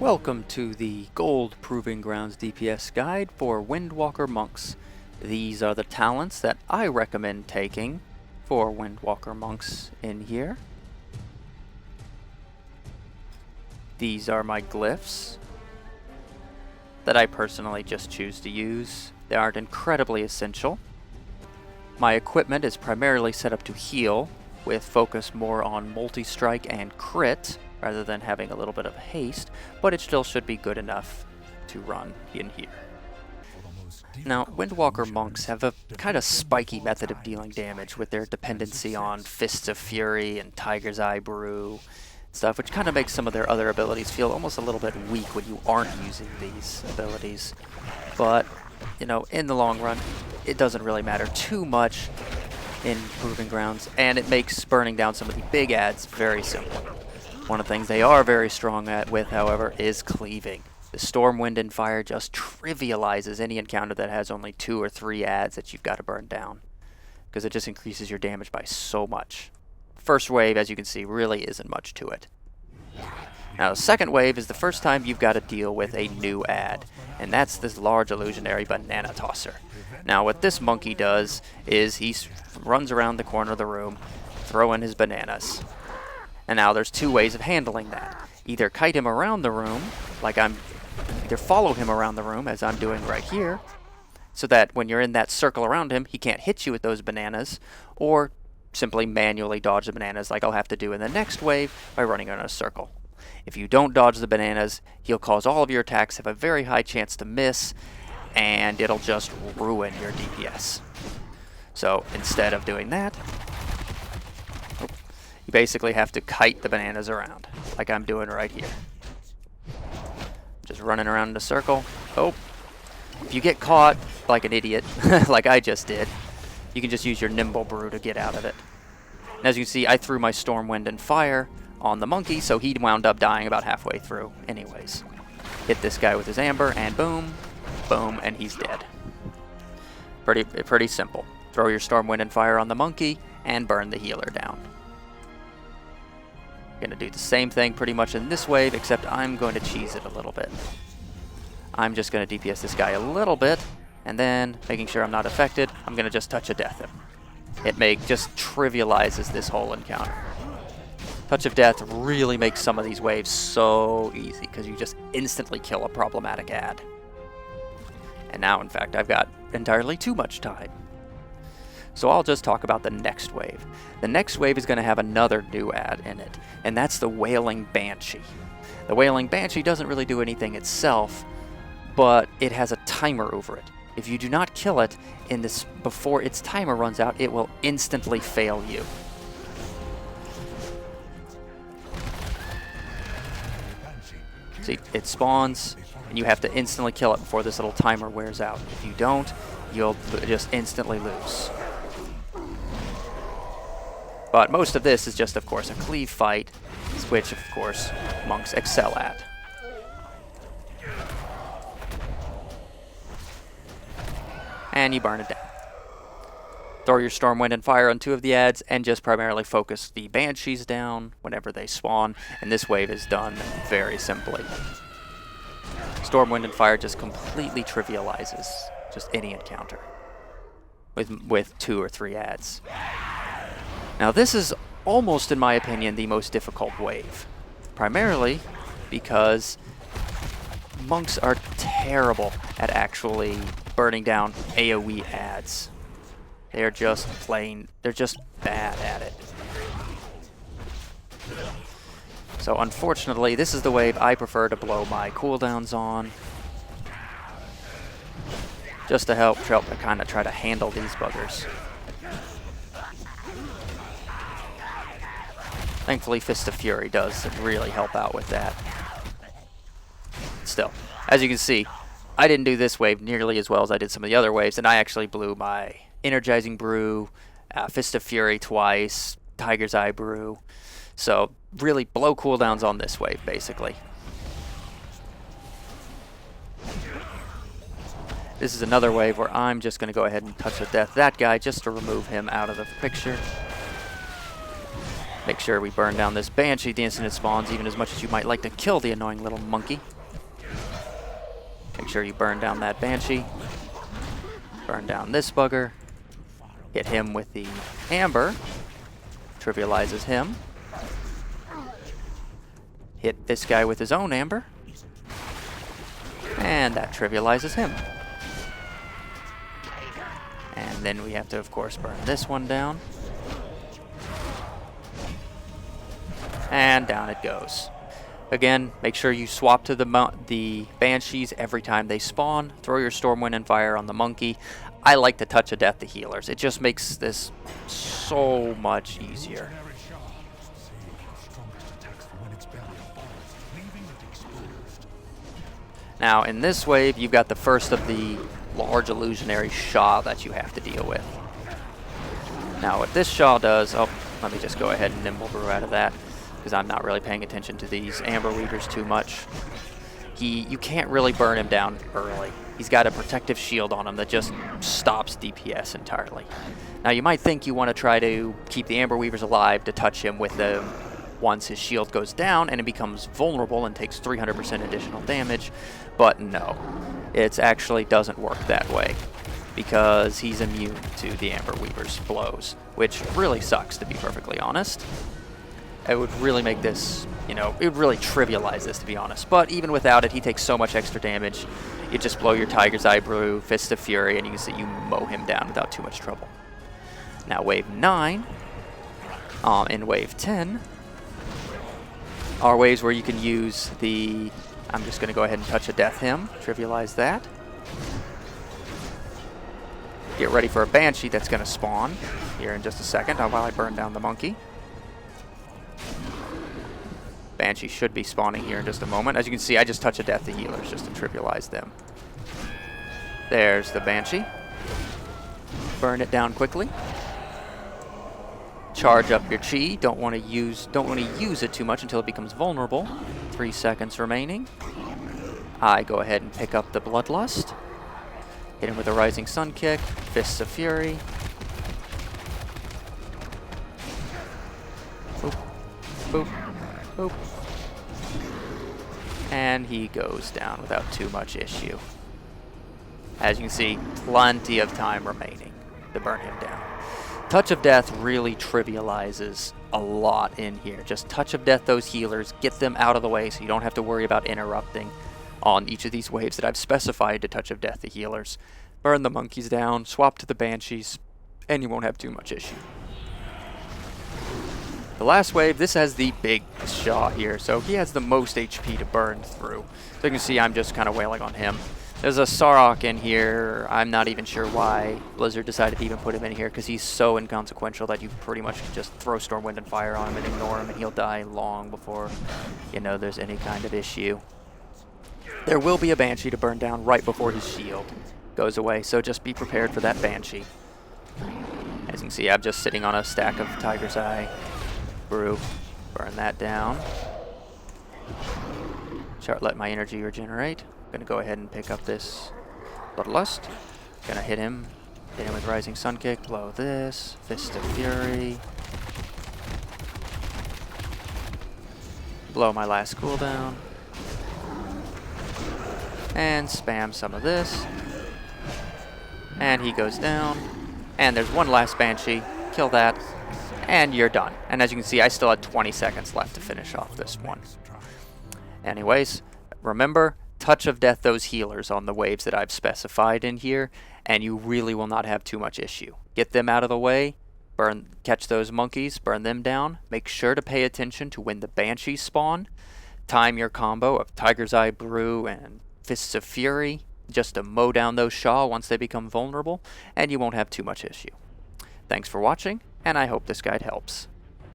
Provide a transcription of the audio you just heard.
Welcome to the Gold Proving Grounds DPS guide for Windwalker Monks. These are the talents that I recommend taking for Windwalker Monks in here. These are my glyphs that I personally just choose to use. They aren't incredibly essential. My equipment is primarily set up to heal, with focus more on multi-strike and crit, rather than having a little bit of haste, but it still should be good enough to run in here. Now, Windwalker Monks have a kind of spiky method of dealing damage with their dependency on Fists of Fury and Tiger's Eye Brew stuff, which kind of makes some of their other abilities feel almost a little bit weak when you aren't using these abilities. But, you know, in the long run, it doesn't really matter too much in Proving Grounds, and it makes burning down some of the big adds very simple. One of the things they are very strong with, however, is cleaving. The Storm, Wind, and Fire just trivializes any encounter that has only 2 or 3 adds that you've got to burn down, because it just increases your damage by so much. First wave, as you can see, really isn't much to it. Now, the second wave is the first time you've got to deal with a new add, and that's this large illusionary banana tosser. Now, what this monkey does is he runs around the corner of the room, throwing his bananas. And now there's 2 ways of handling that. Either kite him around the room, either follow him around the room, as I'm doing right here, so that when you're in that circle around him, he can't hit you with those bananas, or simply manually dodge the bananas like I'll have to do in the next wave by running in a circle. If you don't dodge the bananas, he'll cause all of your attacks have a very high chance to miss, and it'll just ruin your DPS. So instead of doing that, you basically have to kite the bananas around, like I'm doing right here. Just running around in a circle. Oh, if you get caught like an idiot, like I just did, you can just use your Nimble Brew to get out of it. And as you can see, I threw my Storm, Wind, and Fire on the monkey, so he wound up dying about halfway through anyways. Hit this guy with his Amber, and boom, boom, and he's dead. Pretty simple. Throw your Storm, Wind, and Fire on the monkey, and burn the healer down. Going to do the same thing pretty much in this wave, except I'm going to cheese it a little bit. I'm just going to DPS this guy a little bit, and then, making sure I'm not affected, I'm going to just Touch of Death him. It just trivializes this whole encounter. Touch of Death really makes some of these waves so easy, because you just instantly kill a problematic add. And now, in fact, I've got entirely too much time. So I'll just talk about the next wave. The next wave is going to have another new add in it, and that's the Wailing Banshee. The Wailing Banshee doesn't really do anything itself, but it has a timer over it. If you do not kill it before its timer runs out, it will instantly fail you. See, it spawns, and you have to instantly kill it before this little timer wears out. If you don't, you'll just instantly lose. But most of this is just, of course, a cleave fight, which, of course, monks excel at. And you burn it down. Throw your Storm, Wind, and Fire on 2 of the adds, and just primarily focus the Banshees down whenever they spawn, and this wave is done very simply. Storm, Wind, and Fire just completely trivializes just any encounter with 2 or 3 adds. Now this is almost, in my opinion, the most difficult wave, primarily because monks are terrible at actually burning down AoE adds. They're just bad at it. So unfortunately, this is the wave I prefer to blow my cooldowns on, just to help to kind of try to handle these buggers. Thankfully, Fist of Fury does really help out with that. Still, as you can see, I didn't do this wave nearly as well as I did some of the other waves, and I actually blew my Energizing Brew, Fist of Fury twice, Tiger's Eye Brew. So, really blow cooldowns on this wave, basically. This is another wave where I'm just going to go ahead and Touch of Death that guy just to remove him out of the picture. Make sure we burn down this Banshee the instant it spawns, even as much as you might like to kill the annoying little monkey. Make sure you burn down that Banshee. Burn down this bugger. Hit him with the Amber. Trivializes him. Hit this guy with his own Amber. And that trivializes him. And then we have to, of course, burn this one down. And down it goes. Again, make sure you swap to the Banshees every time they spawn. Throw your Stormwind and Fire on the monkey. I like to Touch of Death the healers. It just makes this so much easier. Now, in this wave, you've got the first of the large illusionary Shah that you have to deal with. Now, what this Shah does... Oh, let me just go ahead and Nimble Brew out of that, because I'm not really paying attention to these Amber Weavers too much. You can't really burn him down early. He's got a protective shield on him that just stops DPS entirely. Now, you might think you want to try to keep the Amber Weavers alive to touch him with them once his shield goes down and it becomes vulnerable and takes 300% additional damage, but no. It actually doesn't work that way, because he's immune to the Amber Weaver's blows, which really sucks, to be perfectly honest. It would really make this, it would really trivialize this, to be honest. But even without it, he takes so much extra damage. You just blow your Tiger's Eye Brew, Fist of Fury, and you can see you mow him down without too much trouble. Now, Wave 9, in Wave 10, are waves where you can use the... I'm just going to go ahead and Touch of Death him, trivialize that. Get ready for a Banshee that's going to spawn here in just a second while I burn down the monkey. Banshee should be spawning here in just a moment. As you can see, I just Touch of Death the healers just to trivialize them. There's the Banshee. Burn it down quickly. Charge up your chi. Don't want to use it too much until it becomes vulnerable. 3 seconds remaining. I go ahead and pick up the Bloodlust. Hit him with a Rising Sun kick. Fists of Fury. Boop. Boop. Boop. And he goes down without too much issue. As you can see, plenty of time remaining to burn him down. Touch of Death really trivializes a lot in here. Just Touch of Death those healers, get them out of the way so you don't have to worry about interrupting on each of these waves that I've specified to Touch of Death the healers. Burn the monkeys down, swap to the Banshees, and you won't have too much issue. The last wave, this has the big Shah here, so he has the most HP to burn through. So you can see I'm just kind of wailing on him. There's a Sarok in here. I'm not even sure why Blizzard decided to even put him in here, because he's so inconsequential that you pretty much just throw Stormwind and Fire on him and ignore him, and he'll die long before, there's any kind of issue. There will be a Banshee to burn down right before his shield goes away, so just be prepared for that Banshee. As you can see, I'm just sitting on a stack of Tiger's Eye Brew. Burn that down. Let my energy regenerate. Gonna go ahead and pick up this Bloodlust. Gonna hit him with Rising Sun Kick, blow this, Fist of Fury. Blow my last cooldown. And spam some of this. And he goes down. And there's one last Banshee. Kill that. And you're done. And as you can see, I still had 20 seconds left to finish off this one. Anyways, remember, Touch of Death those healers on the waves that I've specified in here, and you really will not have too much issue. Get them out of the way, catch those monkeys, burn them down. Make sure to pay attention to when the Banshees spawn. Time your combo of Tiger's Eye Brew and Fists of Fury just to mow down those Shah once they become vulnerable, and you won't have too much issue. Thanks for watching, and I hope this guide helps.